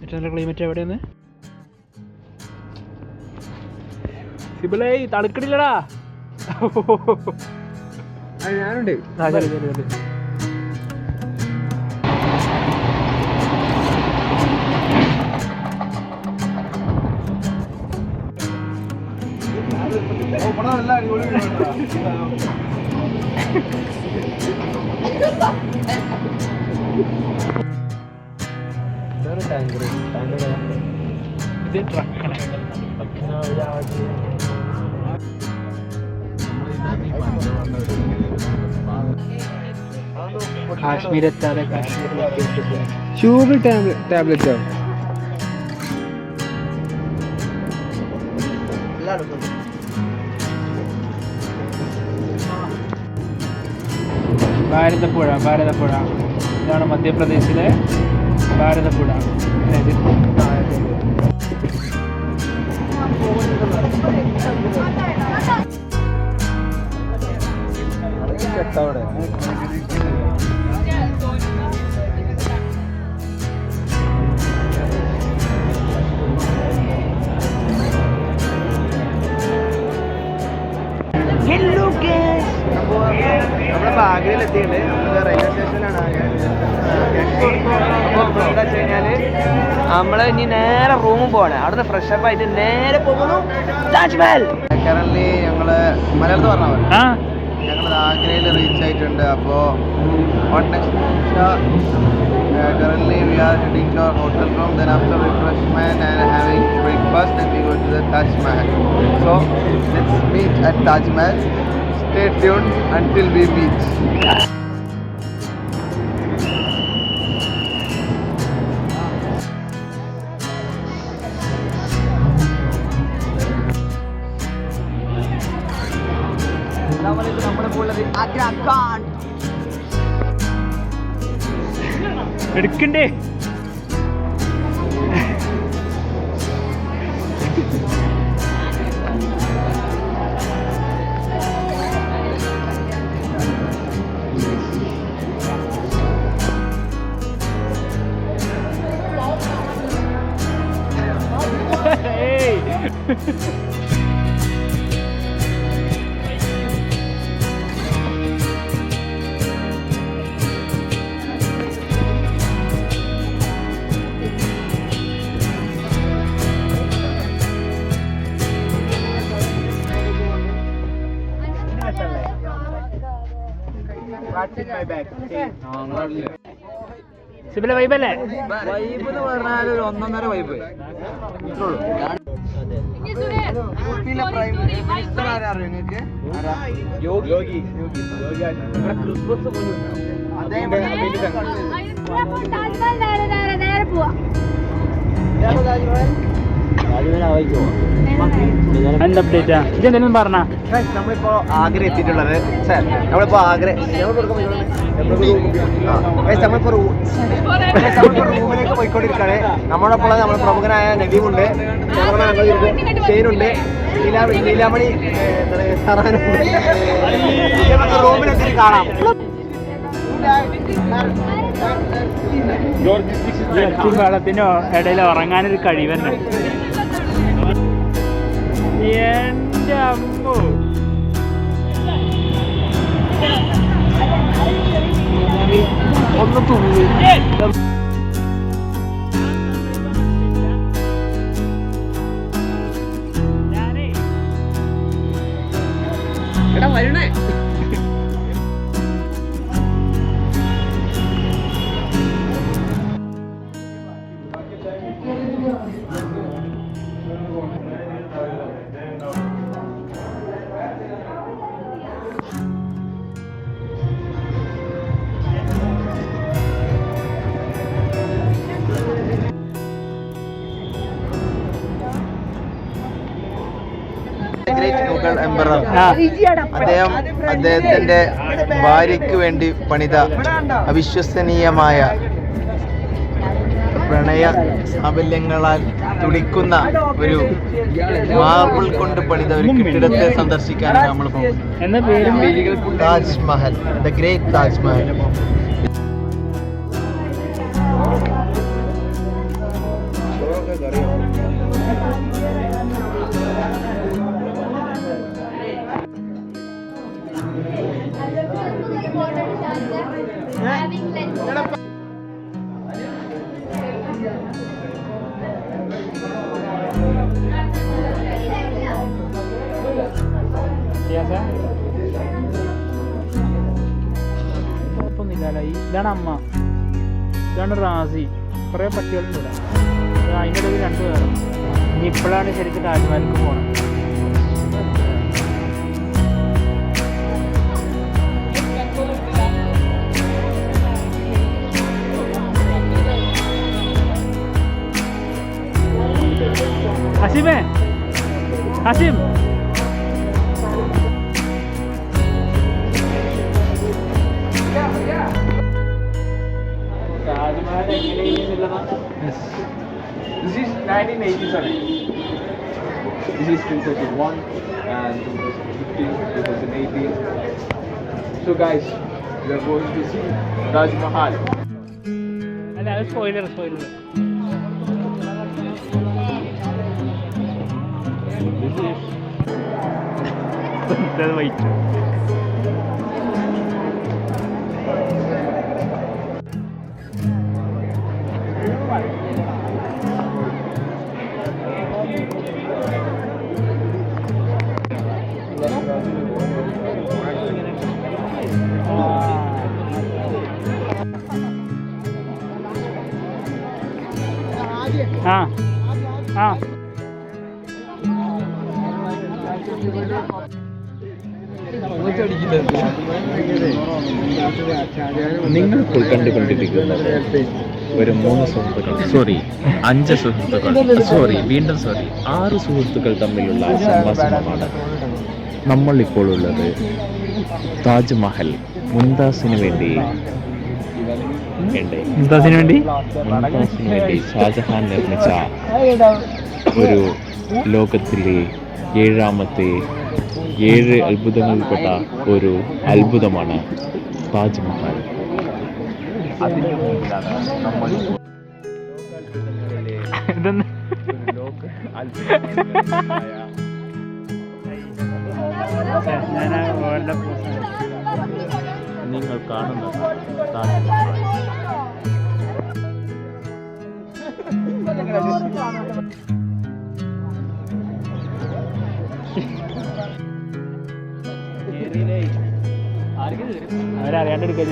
ഏറ്റവും നല്ല ക്ലൈമറ്റ് എവിടെയാണ്? സിബിലേ തണുക്കണില്ലടാ. ഞാനുണ്ട്. ഇത് ട്രക്കാണ്. കാശ്മീർ എത്താതെ കാശ്മീരിലേക്ക് ട്യൂബ് ടാബ്ലറ്റോ? ഭാരതപ്പുഴ. ഇതാണ് മധ്യപ്രദേശിലെ ഭാരതപ്പുഴ. നമ്മളിപ്പോൾ ആഗ്രയിലെത്തിയിട്ട് റെയിൽവേ സ്റ്റേഷനിലാണ്. അപ്പോൾ എന്താ വെച്ച് കഴിഞ്ഞാൽ നമ്മൾ ഇനി നേരെ റൂമിൽ പോകണം. അവിടുന്ന് ഫ്രഷപ്പ് ആയിട്ട് നേരെ പോകുന്നു താജ്മഹൽ. കറൻലി ഞങ്ങൾ മലയാളത്തിൽ പറഞ്ഞാൽ മതി. ഞങ്ങൾ ആഗ്രയിൽ റീച്ച് ആയിട്ടുണ്ട്. അപ്പോൾ currently we are heading to our hotel room. Then after refreshment and having breakfast, then we go to the Taj Mahal. So let's meet at Taj Mahal. Stay tuned until we meet. എടുക്കണ്ടേ? സിബിലെ വൈബല്ലേ? Vibe എന്ന് പറഞ്ഞാൽ ഒരു ഒന്നൊന്നര vibe. ഊട്ടിയിലെ prime minister ആരാ അറിയോ നിങ്ങൾക്ക്? യോഗി. Christmas അപ്ഡേറ്റാ ഇതെന്തെങ്കിലും പറഞ്ഞ. നമ്മളിപ്പോ ആഗ്ര എത്തിയിട്ടുള്ളത്. നമ്മളിപ്പോ ആഗ്ര നമ്മളിപ്പോ റൂമിലേക്ക് പോയിക്കൊണ്ടിരിക്കുകയാണ്. നമ്മളോടൊപ്പം നമ്മുടെ പ്രമുഖനായ നബീമുണ്ട്, ഷെയ്നുണ്ട്, ലീലാമണി സറാനുണ്ട്. റൂമിലെത്തി കാണാം. വെള്ളത്തിനോ ഇടയിൽ ഉറങ്ങാനൊരു കഴിവന്നെ. എന്റെ അമ്മോ, ഒന്ന് തുള്ളി എടാ വരണേ. അദ്ദേഹത്തിന്റെ ഭാര്യയ്ക്ക് വേണ്ടി പണിത അവിശ്വസനീയമായ പ്രണയ സാഫല്യങ്ങളാൽ തുടിക്കുന്ന ഒരു മാർബിൾ കൊണ്ട് പണിത ഒരു കെട്ടിടത്തെ സന്ദർശിക്കാനാണ് നമ്മൾ പോകുന്നത്. Taj Mahal, the great Taj Mahal. കുഴപ്പമൊന്നുമില്ലല്ലോ. ഇതാണ് അമ്മ, ഇതാണ് റാസി, കുറേ പട്ടികളുണ്ട് ഇവിടെ. അതിൻ്റെ ഇടയിൽ 2 പേരും. ഇനി ഇപ്പോഴാണ് ശരിക്കും താജ്മഹലിക്ക് പോകണം. ഹസീമേ, Haseem, This is 1987. This is 2001 and 2015, 2018. So guys, we are going to see Taj Mahal. അല്ല അത് സ്പോയിലർ. വൈറ്റ് ആ ആ നിങ്ങളിപ്പോൾ കണ്ടുകൊണ്ടിരിക്കുന്നത് ഒരു 3 സുഹൃത്തുക്കൾ, 5 സുഹൃത്തുക്കൾ, 6 സുഹൃത്തുക്കൾ തമ്മിലുള്ള സംഭാഷണമാണ്. നമ്മളിപ്പോൾ ഉള്ളത് താജ്മഹൽ മുംതാസിന് വേണ്ടി ഷാജഹാൻ നിർമ്മിച്ച ഒരു ലോകത്തിലെ 7ാമത്തെ 7 അത്ഭുതങ്ങളിൽപ്പെട്ട ഒരു അത്ഭുതമാണ് താജ്മഹൽ. അതിന് മുന്നിലാണ് നമ്മൾ നിങ്ങൾ കാണുന്നത് താജ്മഹൽ. അവരറിയാണ്ട് എടുക്കുക.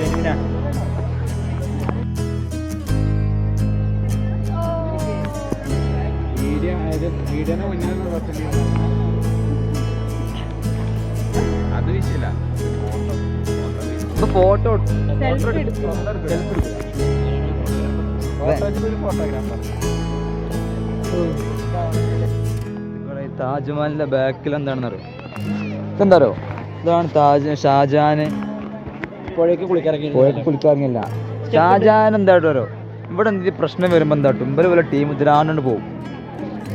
അത് വിഷയമില്ല. ഫോട്ടോ താജ്മഹലിന്റെ ബാക്കിൽ എന്താണെന്ന് അറിയോ? ഇതെന്താ, ഇതാണ് ഷാജഹാന് പുഴയ്ക്ക് കുളിക്കാറിങ്ങില്ല. ഷാജഹാൻ എന്തായിട്ട് വരോ ഇവിടെ എന്തെങ്കിലും പ്രശ്നം വരുമ്പോൾ എന്താട്ടും ഇവര് പോലെ ടീം ഇതിലാണ്ട് പോകും.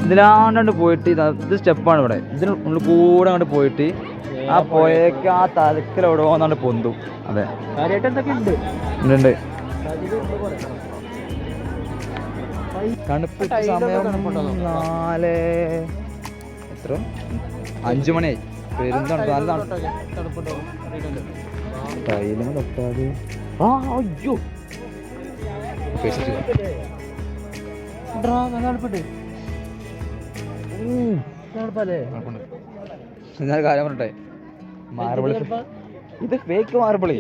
ഇതിലാണ്ട് പോയിട്ട് ഇത് സ്റ്റെപ്പാണ് ഇവിടെ, ഇതിനുള്ളിൽ കൂടെ അങ്ങോട്ട് പോയിട്ട് ആ പുഴയ്ക്ക് ആ തലക്കിൽ എവിടെ പോകുന്നാണ്ട് പൊന്തും. അതെ, ഉണ്ട്. തണുപ്പ് സമയം 5 മണിയായി. പെരുന്താണ് കാര്യം പറഞ്ഞെ, മാർബിൾ ഇത് ഫേക്ക് മാർബിള്.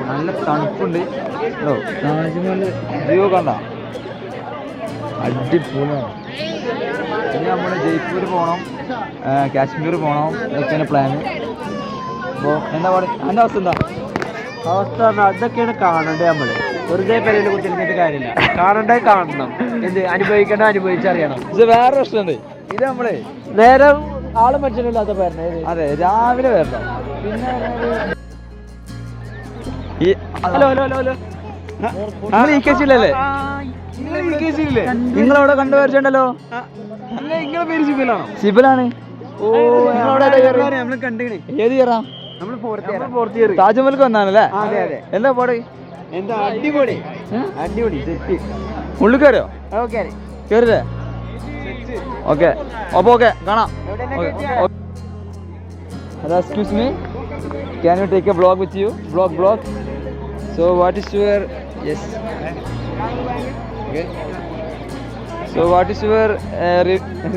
നല്ല തണുപ്പുണ്ട് കേട്ടോ. താജ്മഹൽ വ്യൂ കണ്ട അടിപൊളിയാണ്. ഇനി നമ്മൾ ജയ്പൂർ പോകണം, കാശ്മീർ പോകണം, ഇതൊക്കെയാണ് പ്ലാന്. അപ്പോൾ എന്താ പറയുക, എൻ്റെ അവസ്ഥ എന്താ? അവസ്ഥ അതൊക്കെയാണ് കാണണ്ടേ. നമ്മള് വെറുതെ പേരിൽ കുത്തിരുന്നിട്ട് കാര്യമില്ല. കാണണ്ടേ കാണണം, എന്ത് അനുഭവിക്കണ്ട അനുഭവിച്ചറിയണം. ഇത് വേറെ പ്രശ്നമുണ്ട്. ഇത് നമ്മളെ നേരെ ആള് മനുഷ്യനില്ലാത്ത പേരണേ. അതെ, രാവിലെ വരണം. പിന്നെ നിങ്ങളവിടെ കണ്ടുപരിച്ചുണ്ടല്ലോ. നിങ്ങളെ പേര് സിബിലാണോ? സിബിലാണ്. ഓ, നമ്മള് കണ്ടിങ്ങനെ. ഏത് ഇയറാ? താജ്മഹൽക്ക് വന്നാണല്ലേ? എന്താ പാട്? എന്താ അടിപൊളി. അടിപൊളി സെറ്റ്. ഉള്ളിൽ കയറിയോ? ഓക്കെ. കയറില്ലേ? ഓക്കെ. അപ്പോൾ ഓക്കെ കാണാം. Hello, excuse me. Can you take a vlog with you? Vlog. So what is your yes? Okay. So what is your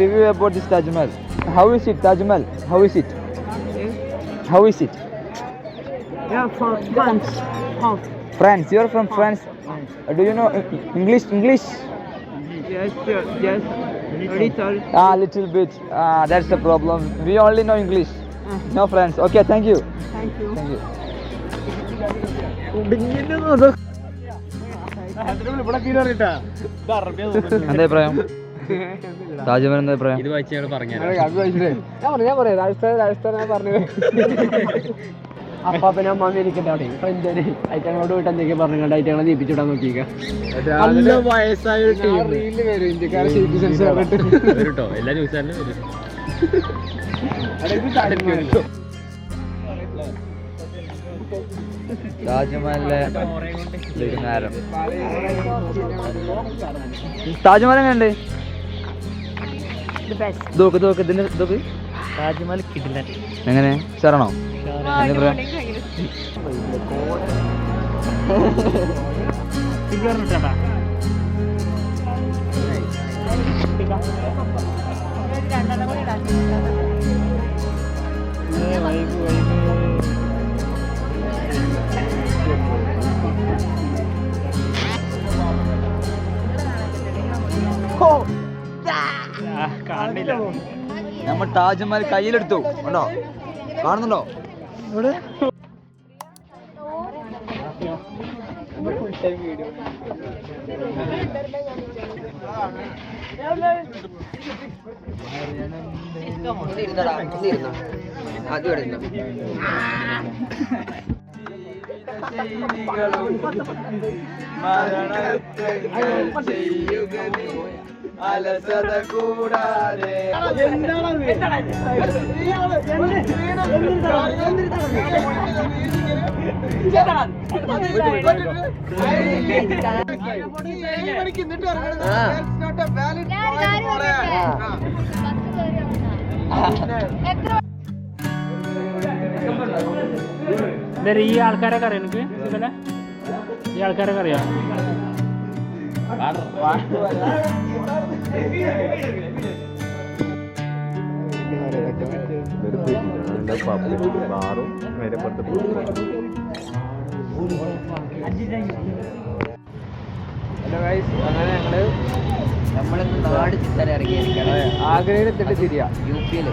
review about this Taj Mahal? How is it, Taj Mahal? How is it? How is it? Yeah, from France. France. You are from France. Do you know English? Yes, sure. Yes. Little. Little bit. That's the problem. We only know English. No French. Okay, thank you. Thank you. Thank you. എന്താ അഭിപ്രായം? താജ്മഹൽ എന്താ അഭിപ്രായം? ഇത് വായിച്ച് ഞങ്ങൾ പറഞ്ഞു ഞാൻ പറയാം രാജസ്ഥാൻ പറഞ്ഞത്. അപ്പൊ പിന്നെ അമ്മ ഇരിക്കട്ടെ അവിടെ ഫ്രണ്ട് ഐറ്റങ്ങളോട് പോയിട്ട് എന്തൊക്കെ പറഞ്ഞുകൊണ്ട് ഐറ്റങ്ങളെ നീപ്പിച്ചിടാൻ നോക്കിക്കാം. നല്ല വയസ്സായ ഒരു ടീം വരും ഇന്ത്യക്കാരെ സിറ്റിസൺസ് കേട്ടോ. എല്ലാ ന്യൂസുകാരിലും വരും. താജ്മഹലിലെ വൈകുന്നേരം. താജ്മഹൽ എങ്ങനെയുണ്ട്? നോക്ക് ഇതിന്റെ നോക്ക്. താജ്മഹൽ കിടിലൻ. എങ്ങനെ സാറാണോ? കാണില്ല. നമ്മൾ താജ്മഹൽ കയ്യിലെടുത്തു. ഉണ്ടോ? കാണുന്നുണ്ടോ? അലസത കൂടാതെ ഈ ആൾക്കാരൊക്കെ അറിയാം എനിക്ക് ഇതല്ലേ? ഈ ആൾക്കാരൊക്കെ അറിയാം. ബാറും ഹലോ ഗൈസ്, അങ്ങനെ നമ്മളിന്ന് നാട് ചിത്തര ഇറങ്ങിയിരിക്കുകയാണ്. ആഗ്രയിൽ എത്തിട്ട് തിരിയാ UP-യിൽ.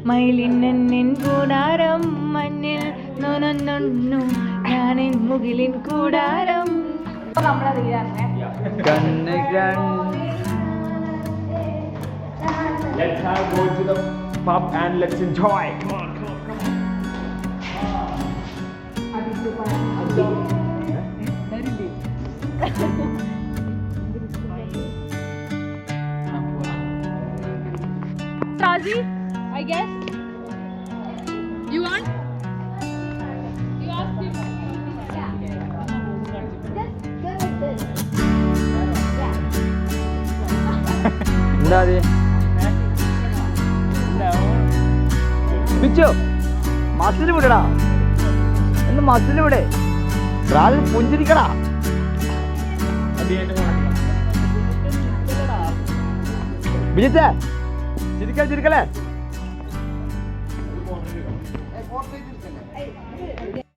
മയിലിൻ കൂടാരം മഞ്ഞിൽ നൊന്നു ഞാനിൻ മുകിലിൻ കൂടാരം. Let's have go to the pub and let's enjoy. Come on. Razi, I guess. You want? You ask him. Yeah. Just go with this. എന്താ പിച്ചോ മസിൽ വിടടാ. എന്ന് മസിൽ വിടെ പുഞ്ചിരിക്കടാ. വിജിത്തേ ചിരിക്കലേ